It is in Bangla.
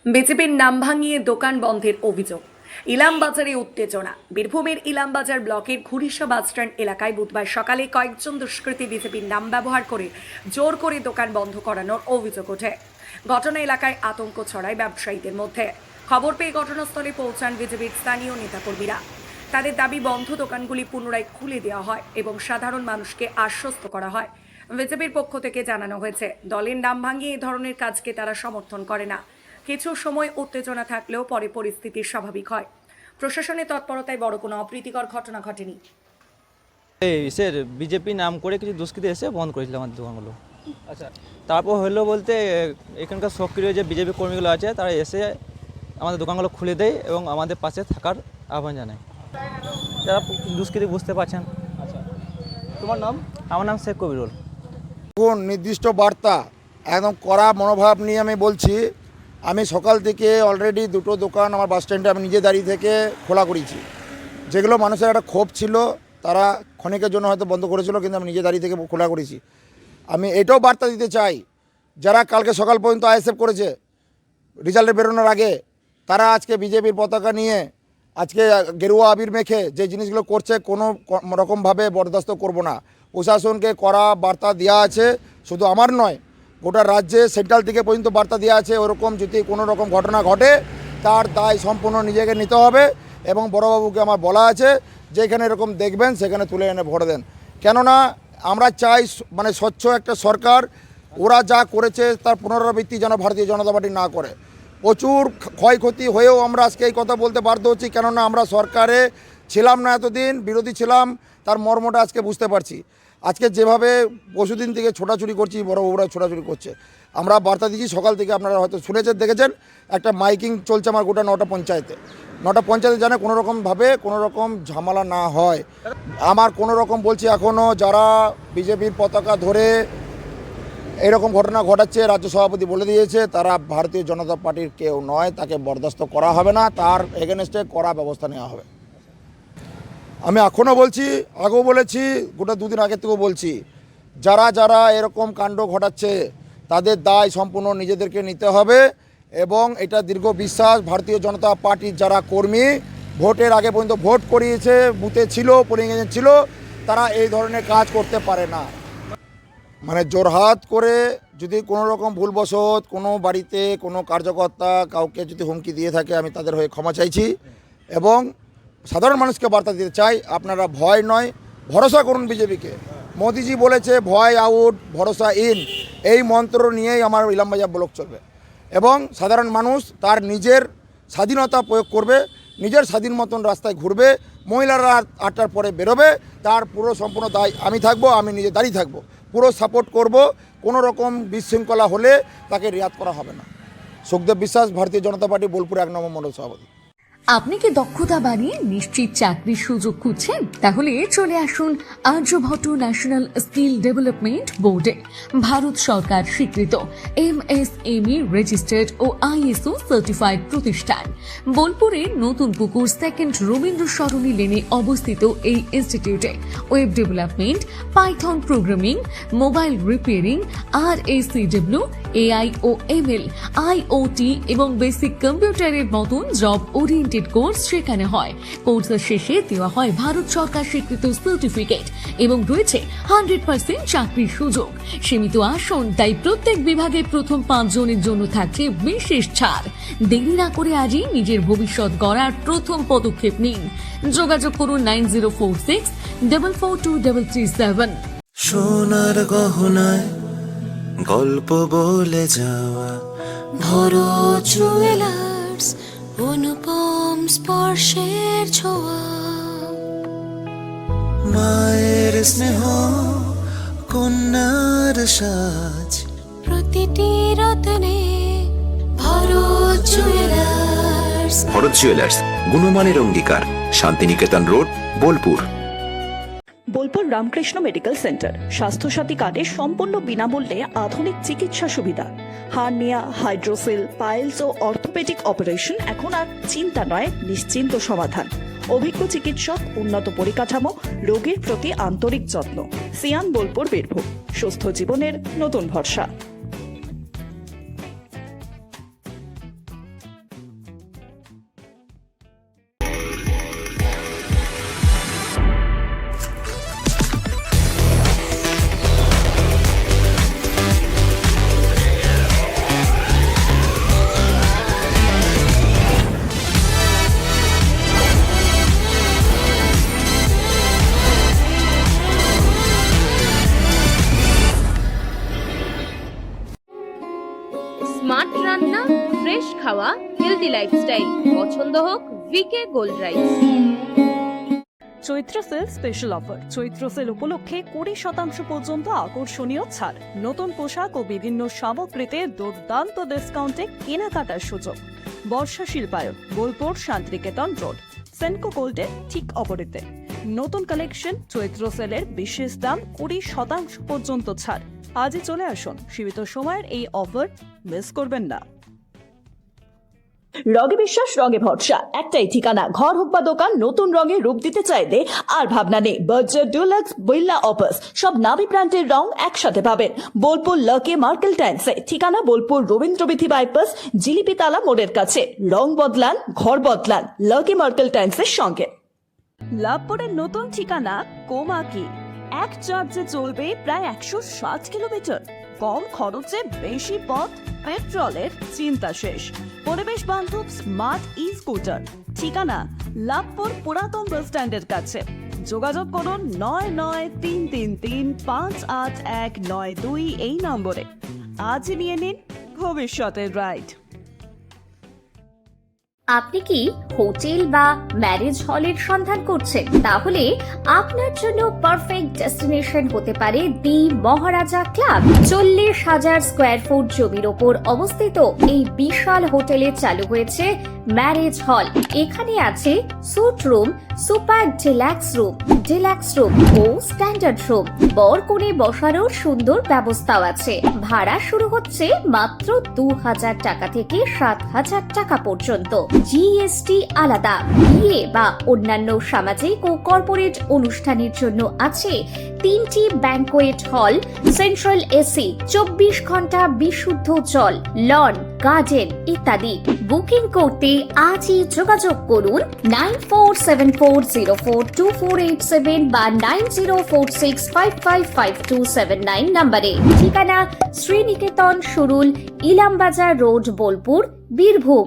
বিজেপির নাম ভাঙিয়ে দোকান বন্ধের অভিযোগ। ইলামবাজারে উত্তেজনা। বীরভূমের ইলামবাজার ব্লকের ঘুরিশা বাসস্ট্যান্ড এলাকায় বুধবার সকালে কয়েকজন দুষ্কৃতী বিজেপির নাম ব্যবহার করে জোর করে দোকান বন্ধ করানোর অভিযোগ ওঠে। ঘটনা এলাকায় আতঙ্ক ছড়ায় ব্যবসায়ীদের মধ্যে। খবর পেয়ে ঘটনাস্থলে পৌঁছান বিজেপির স্থানীয় নেতাকর্মীরা। তাদের দাবি বন্ধ দোকানগুলি পুনরায় খুলে দেওয়া হয় এবং সাধারণ মানুষকে আশ্বস্ত করা হয়। বিজেপির পক্ষ থেকে জানানো হয়েছে, দলের নাম ভাঙিয়ে এই ধরনের কাজকে তারা সমর্থন করে না। কিছু সময় উত্তেজনা থাকলেও পরে পরিস্থিতি স্বাভাবিক হয়। প্রশাসনের তৎপরতায় বড় কোনো অপ্রীতিকর ঘটনা ঘটেনি। স্যার বিজেপি নাম করে কিছু দুষ্কৃতী এসে বন্ধ করেছিল আমাদের দোকানগুলো। আচ্ছা, তারপর হলো বলতে এখানকার সক্রিয় যে বিজেপি কর্মীগুলো আছে তারা এসে আমাদের দোকানগুলো খুলে দেয় এবং আমাদের পাশে থাকার আহ্বান জানায়। যারা দুষ্কৃতী বুঝতে পারছেন। আচ্ছা, তোমার নাম? আমার নাম শেখ কবিরুল। কোন নির্দিষ্ট বার্তা একদম কড়া মনোভাব নিয়ে আমি বলছি। আমি সকাল থেকে অলরেডি দুটো দোকান আমার বাস স্ট্যান্ডে আমি নিজে দাঁড়িয়ে থেকে খোলা করেছি। যেগুলো মানুষের একটা ক্ষোভ ছিল তারা ক্ষণিকের জন্য হয়তো বন্ধ করেছিল, কিন্তু আমি নিজে দাঁড়িয়ে থেকে খোলা করেছি। আমি এটাও বার্তা দিতে চাই, যারা কালকে সকাল পর্যন্ত আইএসএফ করেছে রেজাল্টে বেরোনোর আগে, তারা আজকে বিজেপির পতাকা নিয়ে আজকে গেরুয়া আবির মেখে যে জিনিসগুলো করছে কোনো রকমভাবে বরদাস্ত করব না। প্রশাসনকে কড়া বার্তা দেওয়া আছে, শুধু আমার নয় গোটা রাজ্যে সেন্ট্রাল থেকে পর্যন্ত বার্তা দেওয়া আছে। ওরকম যদি কোনো রকম ঘটনা ঘটে তার দায় সম্পূর্ণ নিজেকে নিতে হবে এবং বড়বাবুকে আমার বলা আছে যে এখানে এরকম দেখবেন সেখানে তুলে এনে ভরে দেন। কেননা আমরা চাই মানে স্বচ্ছ একটা সরকার। ওরা যা করেছে তার পুনরাবৃত্তি যেন ভারতীয় জনতা পার্টি না করে। প্রচুর ক্ষয়ক্ষতি হয়েও আমরা আজকে এই কথা বলতে বাধ্য হচ্ছি, কেননা আমরা সরকারে ছিলাম না এতদিন, বিরোধী ছিলাম, তার মর্মটা আজকে বুঝতে পারছি। আজকে যেভাবে পরশুদিন থেকে ছোটাছুটি করছি, বড়বাবুরা ছোটাছুটি করছে, আমরা বার্তা দিচ্ছি সকাল থেকে। আপনারা হয়তো শুনেছেন, দেখেছেন, একটা মাইকিং চলছে আমার গোটা 9টা পঞ্চায়েতে। 9টা পঞ্চায়েতে যেন কোনো রকমভাবে কোনো রকম ঝামেলা না হয়। আমার কোনো রকম বলছি, এখনও যারা বিজেপির পতাকা ধরে এরকম ঘটনা ঘটাচ্ছে, রাজ্য সভাপতি বলে দিয়েছে তারা ভারতীয় জনতা পার্টির কেউ নয়, তাকে বরদাস্ত করা হবে না, তার এগেনস্টে কড়া ব্যবস্থা নেওয়া হবে। আমি এখনও বলছি, আগেও বলেছি, গোটা দুদিন আগের থেকেও বলছি, যারা যারা এরকম কাণ্ড ঘটাচ্ছে তাদের দায় সম্পূর্ণ নিজেদেরকে নিতে হবে। এবং এটা দীর্ঘ বিশ্বাস, ভারতীয় জনতা পার্টির যারা কর্মী ভোটের আগে পর্যন্ত ভোট করিয়েছে, বুথে ছিল, পোলিং এজেন্ট ছিল, তারা এই ধরনের কাজ করতে পারে না। মানে জোরহাত করে যদি কোনো রকম ভুলবশত কোনো বাড়িতে কোনো কার্যকর্তা কাউকে যদি হুমকি দিয়ে থাকে, আমি তাদের হয়ে ক্ষমা চাইছি এবং সাধারণ মানুষকে বার্তা দিতে চাই, আপনারা ভয় নয় ভরসা করুন বিজেপিকে। মোদিজি বলেছে ভয় আউট ভরসা ইন, এই মন্ত্র নিয়েই আমার ইলামবাজার ব্লক চলবে এবং সাধারণ মানুষ তার নিজের স্বাধীনতা প্রয়োগ করবে, নিজের স্বাধীন মতন রাস্তায় ঘুরবে, মহিলারা 8টার পরে বেরোবে, তার পুরো সম্পূর্ণ দায় আমি থাকবো, আমি নিজে দাঁড়িয়ে থাকবো, পুরো সাপোর্ট করব। কোনো রকম বিশৃঙ্খলা হলে তাকে রিয়াত করা হবে না। সুখদেব বিশ্বাস, ভারতীয় জনতা পার্টি, বোলপুর 1 নম্বর মণ্ডল সভাপতি। আপনি কি দক্ষতা বানিয়ে নিশ্চিত চাকরির সুযোগ খুঁজছেন? তাহলে চলে আসুন আর্যভট্ট ন্যাশনাল স্কিল ডেভেলপমেন্ট বোর্ডে। ভারত সরকার স্বীকৃত MSME রেজিস্টার্ড ও ISO সার্টিফাইড প্রতিষ্ঠান। বোলপুরের নতুন পুকুর 2nd রবীন্দ্র সরণি লেনে অবস্থিত এই ইনস্টিটিউটে web development, Python programming, mobile repairing, RACW, AI ও ML, IoT এবং বেসিক কম্পিউটারের মতন জব ওরিয়েন্টেড কোর্স শেখানো হয়। কোর্সের শেষে দেওয়া হয় ভারত সরকার স্বীকৃত সার্টিফিকেট এবং রয়েছে 100% চাকরির সুযোগ। সীমিত আসন, তাই প্রত্যেক বিভাগে প্রথম 5 জনের জন্য থাকছে বিশেষ ছাড়। দেরি না করে আজই নিজের ভবিষ্যৎ গড়ার প্রথম পদক্ষেপ নিন। যোগাযোগ করুন 9046442337। সোনার গহনায় গল্প বলে যাওয়া ভরত জুয়েলার্স, অনুপম স্পর্শের ছোঁয়া, মায়ের স্নেহ, কন্যার সাজ, প্রতিটি রত্নে ভরত জুয়েলার্স। ভরত জুয়েলার্স, গুণমানের অঙ্গীকার, Shantiniketan road, Bolpur. Bolpur Ramakrishna medical centre Swasthya Sathi কার্ডে সম্পূর্ণ বিনামূল্যে আধুনিক চিকিৎসা সুবিধা। হার্নিয়া, হাইড্রোসিল, পাইলস ও অর্থোপেডিক অপারেশন এখন আর চিন্তা নয়, নিশ্চিন্ত সমাধান। অভিজ্ঞ চিকিৎসক, উন্নত পরিকাঠামো, রোগীর প্রতি আন্তরিক যত্ন। সিয়ান বোলপুর, বীরভূম। সুস্থ জীবনের নতুন ভরসা। ফ্রেশ খাওয়া, হেলদি লাইফস্টাইল। পছন্দ হোক ভিকে গোল্ড রাইস। চৈত্র সেল স্পেশাল অফার। চৈত্র সেল উপলক্ষে 20% পর্যন্ত আকর্ষণীয় ছাড়, নতুন পোশাক ও বিভিন্ন সামগ্রীতে দুর্দান্ত ডিসকাউন্টে কেনাকাটার সুযোগ। বর্ষা শিল্পায়ন, বোলপুর শান্তিনিকেতন রোড, সেনকো গোল্ডের ঠিক অপোজিটে। নতুন কালেকশন, চৈত্র সেলের বিশেষ দাম, 20% পর্যন্ত ছাড়। আজই চলে আসুন, সীমিত সময়ের এই অফার মিস করবেন না। রঙে বিশ্বাস, রঙে ভরসা, একটাই ঠিকানা। ঘর হোক বা দোকান, নতুন রঙে রূপ দিতে চাইলে আর ভাবনা নেই। বার্জার, ডুলাক্স, বিল্লা, অপাস সব নামি ব্র্যান্ডের রং একসাথে পাবেন বোলপুর লাকি মার্কেল টাইন্সে। ঠিকানা বোলপুর রবীন্দ্রবিথি বাইপাস, জিলিপিতালা মোড়ের কাছে। রং বদলান, ঘর বদলান, লাকি মার্কেল টাইন্সের সঙ্গে। লাভপুরের নতুন ঠিকানা কোমাকি। এক চার্জে চলবে প্রায় 160 কিলোমিটার। কম খরচে বেশি পথ, পেট্রোলের চিন্তা শেষ। পরিবেশ বান্ধব স্মার্ট ই স্কুটার। ঠিকানা লাভপুর পুরাতন বাস স্ট্যান্ডের কাছে। যোগাযোগ করুন 9933358192 এই নম্বরে। আজই নিয়ে নিন ভবিষ্যতের রাইড। আপনি কি হোটেল বা ম্যারেজ হলের সন্ধান করছেন? তাহলে আপনার জন্য পারফেক্ট ডেস্টিনেশন হতে পারে দি মহারাজা ক্লাব। 40,000 স্কোয়ার ফুট জমির ওপর অবস্থিত এই বিশাল হোটেলে চালু হয়েছে ম্যারেজ হল। এখানে আছে suite room, super deluxe room ও স্ট্যান্ডার্ড রুম। বর কনে বসারও সুন্দর ব্যবস্থাও আছে। ভাড়া শুরু হচ্ছে মাত্র 2,000 টাকা থেকে 7,000 টাকা পর্যন্ত। জিএসটি আলাদা। বিয়ে বা অন্যান্য সামাজিক ও কর্পোরেট অনুষ্ঠানের জন্য আছে 3টি ব্যাংকোয়েট হল, সেন্ট্রাল এসি, 24 ঘন্টা বিশুদ্ধ জল, লন, গার্ডেন ইত্যাদি। বুকিং করতে আজই যোগাযোগ করুন 9474042487 বা 9046555279 নম্বরে। ঠিকানা শ্রীনিকেতন সুরুল, ইলামবাজার রোড, বোলপুর, বীরভূম।